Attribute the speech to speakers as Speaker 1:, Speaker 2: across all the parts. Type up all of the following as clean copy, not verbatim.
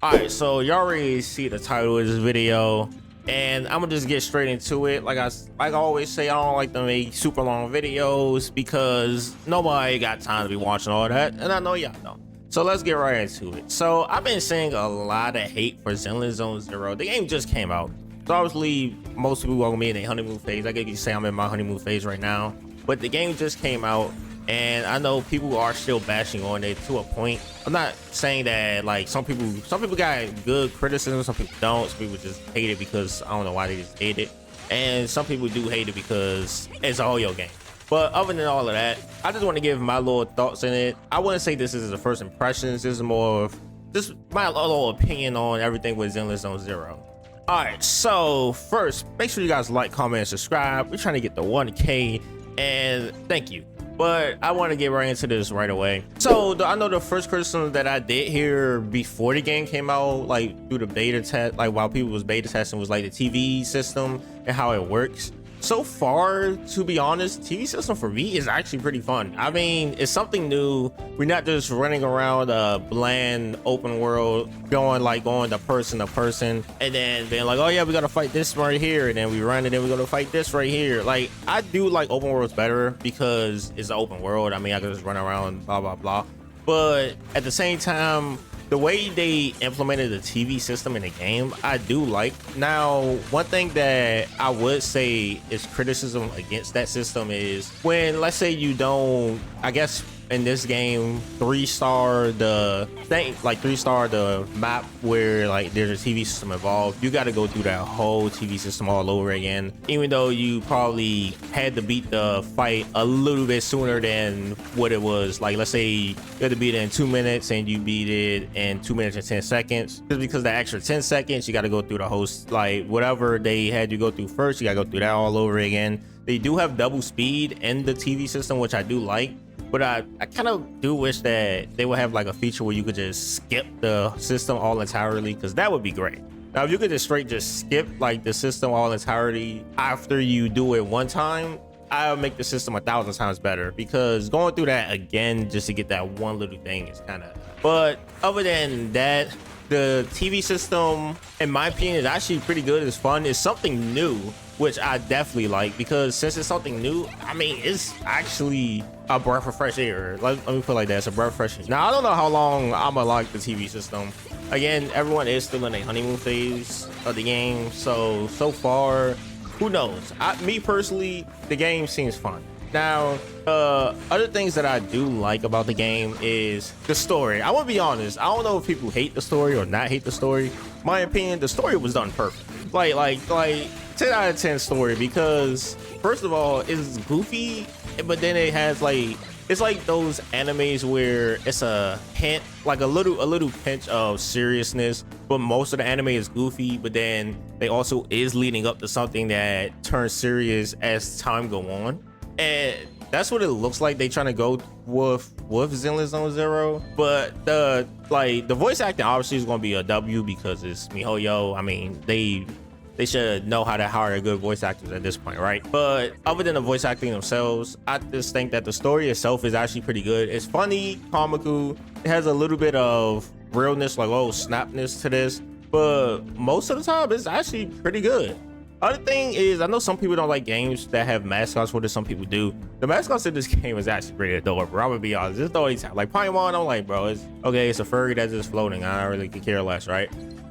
Speaker 1: All right, so you already see the title of this video, and I'm gonna just get straight into it. Like I always say, I don't like to make super long videos because nobody got time to be watching all that, and I know y'all don't. So let's get right into it. So I've been seeing a lot of hate for Zenless Zone Zero. The game just came out, so obviously most people welcome me in a honeymoon phase. I guess you say I'm in my honeymoon phase right now, but the game just came out. And I know people are still bashing on it to a point. I'm not saying that like some people got good criticism, some people don't. Some people just hate it because I don't know why they just hate it. And some people do hate it because it's all your game. But other than all of that, I just want to give my little thoughts in it. I wouldn't say this is the first impressions. This is more of just my little opinion on everything with Zenless Zone Zero. All right, so first, make sure you guys like, comment, and subscribe. We're trying to get to 1K, and thank you. But I want to get right into this right away. So I know the first criticism that I did hear before the game came out, like through the beta test, like while people was beta testing, was like the TV system and how it works. So far, to be honest, TV system for me is actually pretty fun. I mean, it's something new. We're not just running around a bland open world, going to person to person, and then being like, oh yeah, we gotta fight this right here, and then we run, and then we're gonna fight this right here. Like, I do like open worlds better because it's an open world. I mean, I can just run around, blah blah blah. But at the same time, the way they implemented the TV system in the game, I do like. Now, one thing that I would say is criticism against that system is when, let's say you don't, I guess in this game, 3-star the thing, like 3-star the map where like there's a TV system involved, you got to go through that whole TV system all over again, even though you probably had to beat the fight a little bit sooner than what it was. Like, let's say you had to beat it in 2 minutes and you beat it in 2 minutes and 10 seconds. Just because the extra 10 seconds, you got to go through the whole, like whatever they had you go through first, you got to go through that all over again. They do have double speed in the TV system, which I do like. But I kind of do wish that they would have like a feature where you could just skip the system all entirely, because that would be great. Now, if you could just straight just skip like the system all entirety after you do it one time, I would make the system 1,000 times better, because going through that again just to get that one little thing is kind of. But other than that, the TV system, in my opinion, is actually pretty good. It's fun. It's something new, which I definitely like, because since it's something new, I mean, it's actually a breath of fresh air. Let me put it like that. It's a breath of fresh air. Now, I don't know how long I'm gonna like the TV system. Again, everyone is still in a honeymoon phase of the game, so far, who knows? Me personally, the game seems fun. Now, other things that I do like about the game is the story. I want to be honest, I don't know if people hate the story or not hate the story. My opinion, the story was done perfect. Like 10 out of 10 story, because first of all, it's goofy, but then it has like, it's like those animes where it's a hint, like a little pinch of seriousness, but most of the anime is goofy, but then they also is leading up to something that turns serious as time go on. And that's what it looks like they trying to go with Zenless Zone Zero. But the voice acting obviously is going to be a W, because it's MiHoYo. I mean, they should know how to hire good voice actors at this point, right? But other than the voice acting themselves, I just think that the story itself is actually pretty good. It's funny, comical. It has a little bit of realness, like, oh, snapness to this. But most of the time, it's actually pretty good. Other thing is, I know some people don't like games that have mascots for this. Some people do. The mascots in this game is actually pretty adorable. I'm gonna be honest. It's always like Paimon. I'm like, bro, it's okay. It's a furry that's just floating. I don't really care less, right?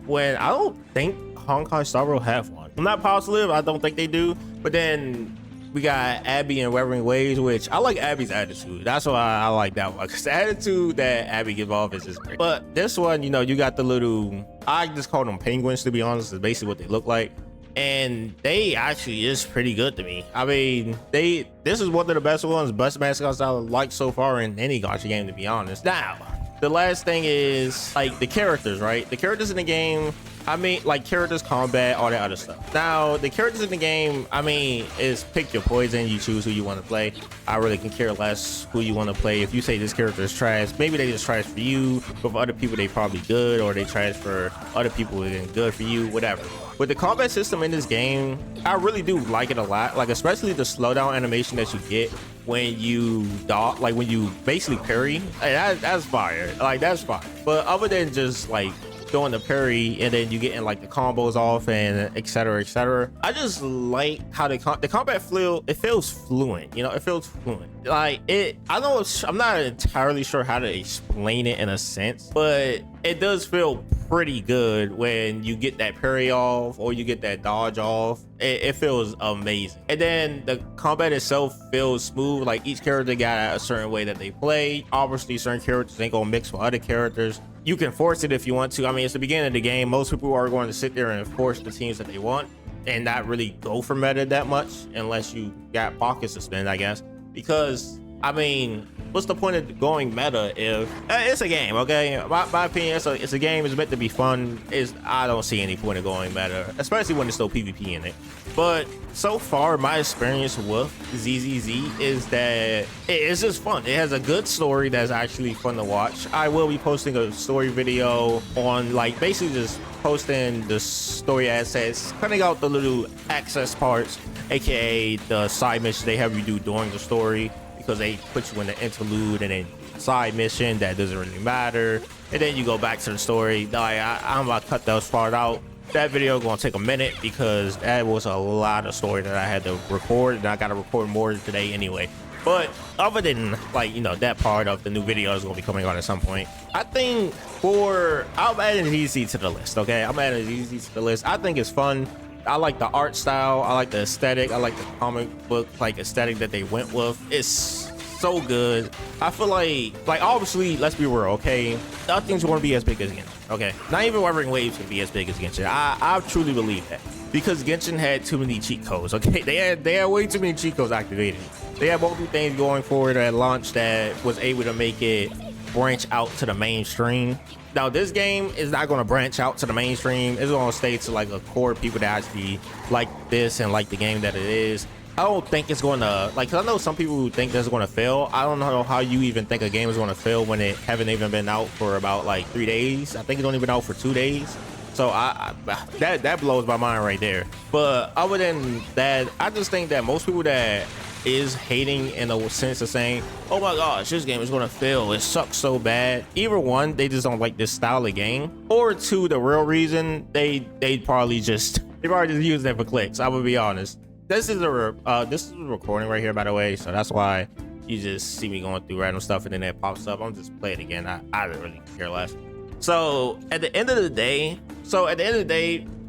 Speaker 1: When I don't think Hong Kong Star Rail have one. I'm not positive. I don't think they do. But then we got Abby and Weathering Waves, which I like Abby's attitude. That's why I like that one, because the attitude that Abby gives off is just great. But this one, you know, you got the little, I just call them penguins, to be honest. Is basically what they look like. And they actually is pretty good to me. I mean, this is one of the best mascots I like so far in any gacha game, to be honest. Now, the last thing is like the characters, right? The characters in the game, I mean, like characters, combat, all that other stuff. Now, the characters in the game, I mean, is pick your poison. You choose who you want to play. I really can care less who you want to play. If you say this character is trash, maybe they just trash for you, but for other people, they probably good, or they trash for other people and good for you, whatever. With the combat system in this game, I really do like it a lot. Like, especially the slowdown animation that you get when you dodge, like when you basically parry. Like, that's fire. Like, that's fire. But other than just like doing the parry, and then you getting like the combos off and etc etc. I just like how the combat feel. It feels fluent, you know. It feels fluent. Like it. I know I'm not entirely sure how to explain it in a sense, but it does feel pretty good when you get that parry off or you get that dodge off. It feels amazing. And then the combat itself feels smooth. Like each character got a certain way that they play. Obviously certain characters ain't gonna mix with other characters. You can force it if you want to. I mean, it's the beginning of the game. Most people are going to sit there and force the teams that they want and not really go for meta that much unless you got pockets to spend, I guess. Because I mean, what's the point of going meta if it's a game? Okay, my opinion, it's a game. It's meant to be fun. I don't see any point of going meta, especially when there's still PvP in it. But so far, my experience with ZZZ is that it's just fun. It has a good story that's actually fun to watch. I will be posting a story video on like basically just posting the story assets, cutting out the little access parts, aka the side missions they have you do during the story, because they put you in the interlude and then side mission that doesn't really matter, and then you go back to the story. Like I'm about to cut those part out. That video gonna take a minute because that was a lot of story that I had to record, and I gotta record more today anyway. But other than like, you know, that part of the new video is gonna be coming on at some point. I think I'm adding ZZ to the list. Okay, I'm adding ZZ to the list. I think it's fun. I like the art style. I like the aesthetic. I like the comic book like aesthetic that they went with. It's so good. I feel like obviously, let's be real, okay? Nothing's going to be as big as Genshin, okay? Not even Wuthering Waves can be as big as Genshin. I truly believe that because Genshin had too many cheat codes, okay? They had way too many cheat codes activated. They had multiple things going for it at launch that was able to make it branch out to the mainstream. Now this game is not going to branch out to the mainstream. It's going to stay to like a core people that actually like this and like the game that it is. I don't think it's going to, like, 'cause I know some people who think that's going to fail. I don't know how you even think a game is going to fail when it haven't even been out for about like 3 days. I think it's only been out for 2 days. So that blows my mind right there. But other than that, I just think that most people that is hating in a sense of saying, oh my gosh, this game is going to fail, it sucks so bad. Either one, they just don't like this style of game, or two, the real reason they probably just use that for clicks. I would be honest. This is a recording right here, by the way, so that's why you just see me going through random stuff and then it pops up. I'm just playing it again. I don't really care less. So at the end of the day,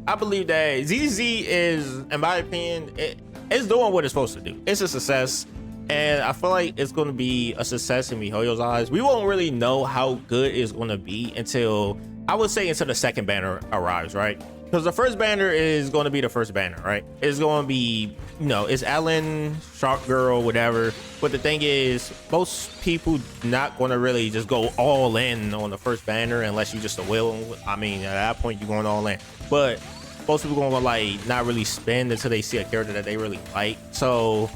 Speaker 1: I believe that ZZ is, in my opinion, it's doing what it's supposed to do. It's a success, and I feel like it's going to be a success in MiHoYo's eyes. We won't really know how good it's going to be until, I would say, until the second banner arrives, right? Because the first banner is going to be the first banner, right? It's going to be, you know, it's Ellen, Shark Girl, whatever. But the thing is, most people not going to really just go all in on the first banner unless you just a will. I mean, at that point, you're going all in. But most people going to like not really spend until they see a character that they really like. So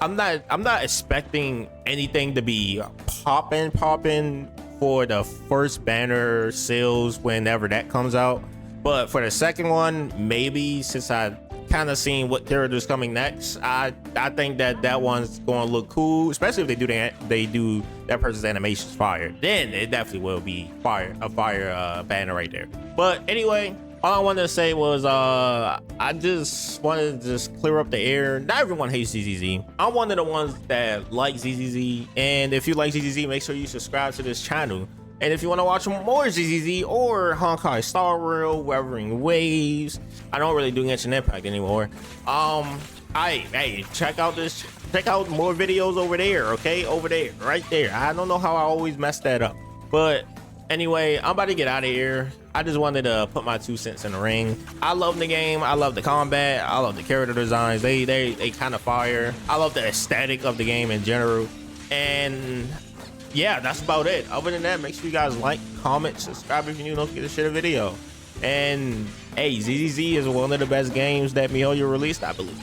Speaker 1: I'm not expecting anything to be popping for the first banner sales whenever that comes out. But for the second one, maybe, since I kind of seen what character's coming next, I think that one's going to look cool, especially if they do that person's animations fire. Then it definitely will be a fire banner right there. But anyway, all I wanted to say was I just wanted to just clear up the air. Not everyone hates ZZZ. I'm one of the ones that like ZZZ, and if you like ZZZ, make sure you subscribe to this channel. And if you want to watch more ZZZ or Honkai Star Rail, Wuthering Waves, I don't really do Genshin Impact anymore. Hey, check out more videos over there, okay? Over there, right there. I don't know how I always mess that up. But anyway, I'm about to get out of here. I just wanted to put my 2 cents in the ring. I love the game. I love the combat. I love the character designs. They kind of fire. I love the aesthetic of the game in general. And yeah, that's about it. Other than that, make sure you guys like, comment, subscribe if you're new, don't forget to share the video. And hey, ZZZ is one of the best games that MiHoYo released, I believe.